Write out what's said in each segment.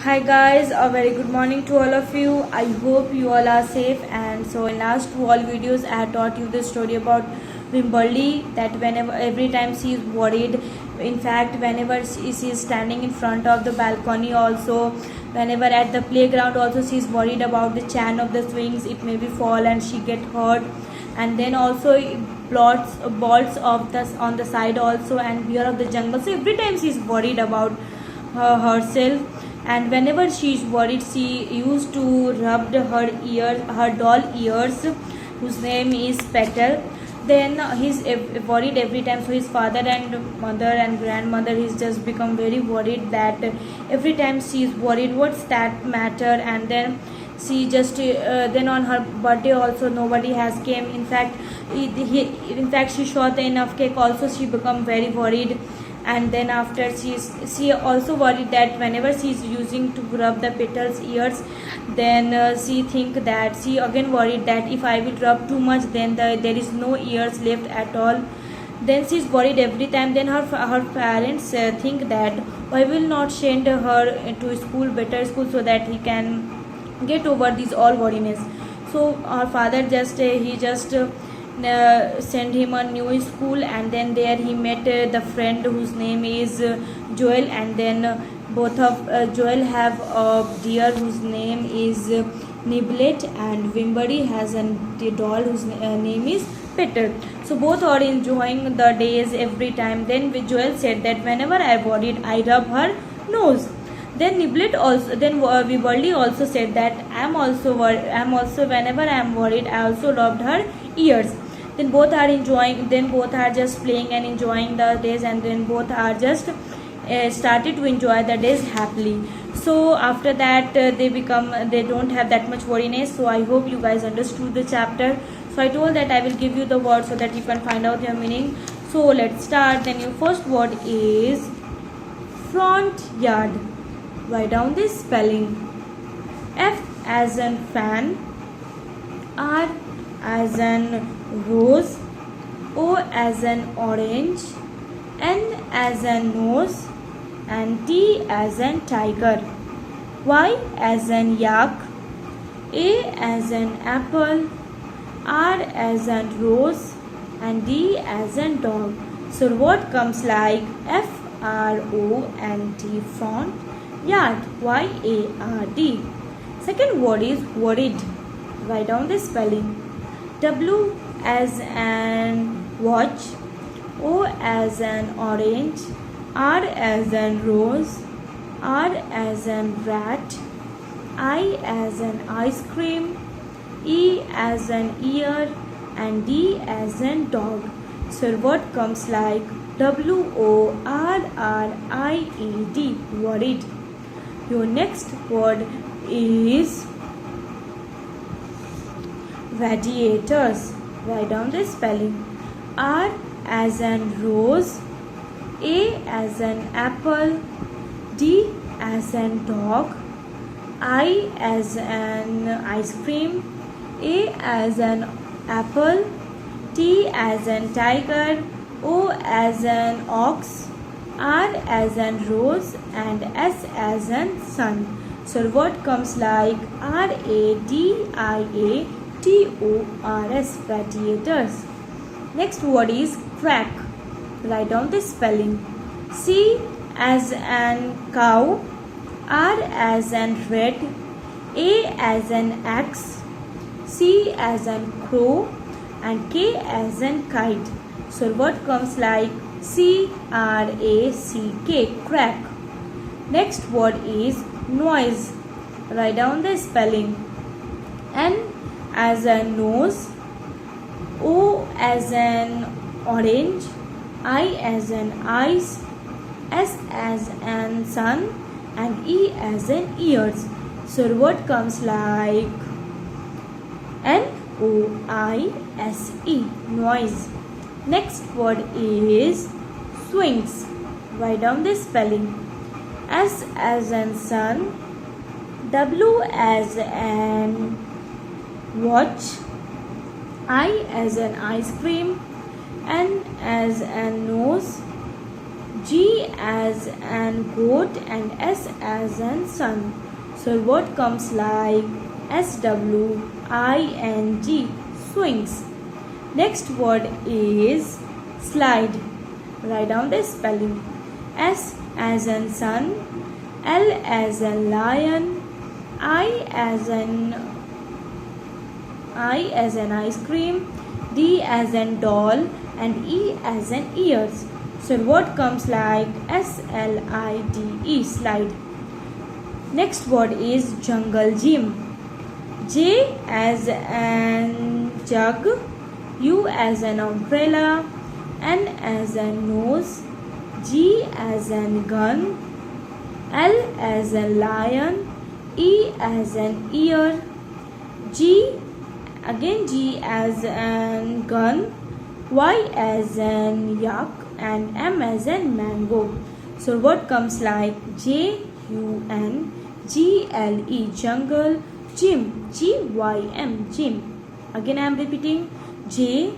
Hi guys, a very good morning to all of you. I hope you all are safe. And so in last two all videos I had taught you the story about Wimberly, that whenever every time she is worried, in fact whenever she is standing in front of the balcony, also whenever at the playground also she is worried about the chain of the swings, it may be fall and she get hurt. And then also bolts of the on the side also, and bear of the jungle. So every time she is worried about herself. And whenever she is worried, she used to rub her doll ears, whose name is Petal. Then he's worried every time, so his father and mother and grandmother, he's just become very worried that every time she is worried, what's that matter. And then she just then on her birthday also nobody has came. In fact she shot enough cake also, she become very worried. And then after she also worried that whenever she is using to rub the Petal's ears, then she think that she again worried that if I will rub too much, then there is no ears left at all. Then she is worried every time. Then her parents think that why will not send her to school, better school, so that he can get over this all worriness. So her father just sent him a new school, and then there he met the friend whose name is Joel. And then both of Joel have a deer whose name is Niblet, and Wimberly has a doll whose name is Peter. So both are enjoying the days every time. Then Joel said that whenever I worried, I rub her nose. Then Niblet also, then Wimberly also said that I'm also whenever I'm worried, I also rubbed her ears. Then both are enjoying, then both are just playing and enjoying the days, and then both are just started to enjoy the days happily. So after that they don't have that much worriness. So I hope you guys understood the chapter. So I told that I will give you the word so that you can find out their meaning. So let's start. Then your first word is front yard. Write down this spelling. F as in fan, R as in rose, O as in orange, N as in nose, and T as in tiger. Y as in yak, A as in apple, R as in rose, and D as in dog. So what comes like FRONT, front, yard, YARD. Second word is worried. Write down the spelling. W as an watch, O as an orange, R as an rose, R as an rat, I as an ice cream, E as an ear, and D as an dog. So what comes like WORRIED, worried. Your next word is radiators. Write down the spelling. R as in rose, A as in apple, D as in dog, I as in ice cream, A as in apple, T as in tiger, O as in ox, R as in rose, and S as in sun. So what comes like RADIATORS, radiators. Next word is crack. Write down the spelling. C as an cow, R as an red, A as an axe, C as an crow, and K as an kite. So what comes like CRACK, crack. Next word is noise. Write down the spelling. N as a nose, O as an orange, I as an eyes, S as an sun, and E as an ears. So what comes like NOISE, noise. Next word is swings. Write down the spelling. S as in sun, W as an watch, I as an ice cream, N as an nose, G as an goat, and S as an sun. So what comes like SWING, swings. Next word is slide. Write down the spelling. S as in sun, L as in lion, I as in ice cream, D as in doll, and E as in ears. So what comes like SLIDE, slide. Next word is jungle gym. J as an jug, U as an umbrella, N as an nose, G as an gun, L as a lion, E as an ear, G as an gun, Y as an yak, and M as an mango. So what comes like JUNGLE, jungle, gym, GYM, gym. Again I am repeating, JUNGLE,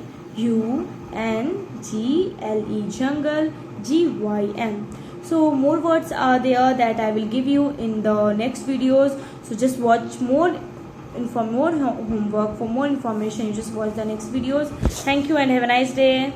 jungle, GYM. So more words are there that I will give you in the next videos. So just watch more homework. For more information, you just watch the next videos. Thank you and have a nice day.